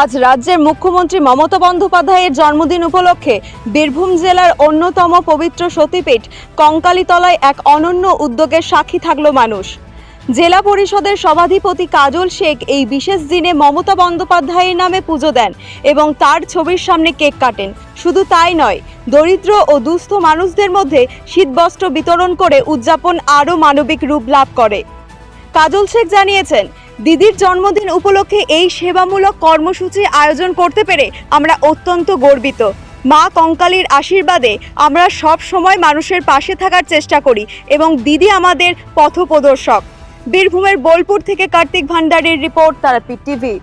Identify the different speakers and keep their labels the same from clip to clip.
Speaker 1: আজ রাজ্যের মুখ্যমন্ত্রী মমতা বন্দ্যোপাধ্যায়ের জন্মদিন উপলক্ষে বীরভূম জেলার অন্যতম পবিত্র সতীপীঠ কঙ্কালীতলায় এক অনন্য উদ্যোগের সাক্ষী থাকলো মানুষ। জেলা পরিষদের সভাধিপতি কাজল শেখ এই বিশেষ দিনে মমতা বন্দ্যোপাধ্যায়ের নামে পুজো দেন এবং তার ছবির সামনে কেক কাটেন। শুধু তাই নয়, দরিদ্র ও দুস্থ মানুষদের মধ্যে শীতবস্ত্র বিতরণ করে উদযাপন আরও মানবিক রূপ লাভ করে। কাজল শেখ জানিয়েছেন, দিদির জন্মদিন উপলক্ষে এই সেবামূলক কর্মসূচি আয়োজন করতে পেরে আমরা অত্যন্ত গর্বিত। মা কঙ্কালীর আশীর্বাদে আমরা সব সময় মানুষের পাশে থাকার চেষ্টা করি এবং দিদি আমাদের পথপ্রদর্শক। বীরভূমের বোলপুর থেকে কার্তিক ভান্ডারীর রিপোর্ট, তারাপীঠ টিভি।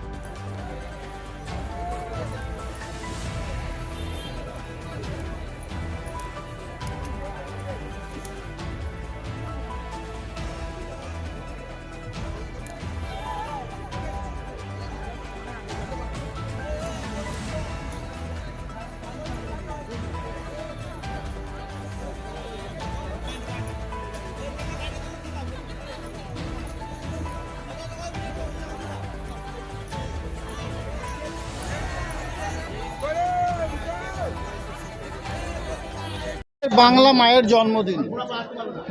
Speaker 2: বাংলা মায়ের জন্মদিন,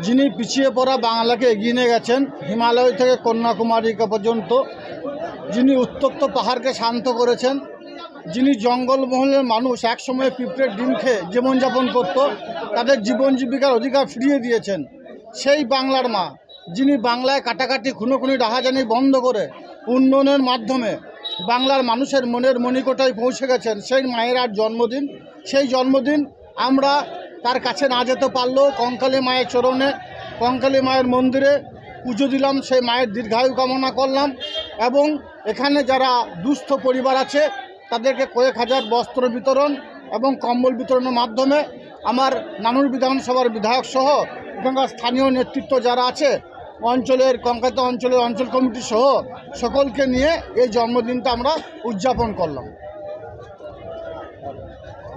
Speaker 2: যিনি পিছিয়ে পড়া বাংলাকে এগিয়ে নিয়ে গেছেন হিমালয় থেকে কন্যাকুমারী পর্যন্ত, যিনি উত্তপ্ত পাহাড়কে শান্ত করেছেন, যিনি জঙ্গলমহলের মানুষ একসময় পিঁপড়ের ডিম খেয়ে জীবনযাপন করত, তাদের জীবন জীবিকার অধিকার ফিরিয়ে দিয়েছেন। সেই বাংলার মা, যিনি বাংলায় কাটাকাটি খুনোখুনি রাহাজানি বন্ধ করে উন্নয়নের মাধ্যমে বাংলার মানুষের মনের মণিকোটায় পৌঁছে গেছেন, সেই মায়ের আর জন্মদিন। সেই জন্মদিন আমরা তার কাছে না যেতে পারলেও কঙ্কালী মায়ের চরণে, কঙ্কালী মায়ের মন্দিরে পুজো দিলাম, সেই মায়ের দীর্ঘায়ু কামনা করলাম এবং এখানে যারা দুস্থ পরিবার আছে তাদেরকে কয়েক হাজার বস্ত্র বিতরণ এবং কম্বল বিতরণের মাধ্যমে আমার নানুর বিধানসভার বিধায়ক সহ এখানকার স্থানীয় নেতৃত্ব যারা আছে অঞ্চলের, কঙ্কালী অঞ্চলের অঞ্চল কমিটি সহ সকলকে নিয়ে এই জন্মদিনটা আমরা উদযাপন করলাম।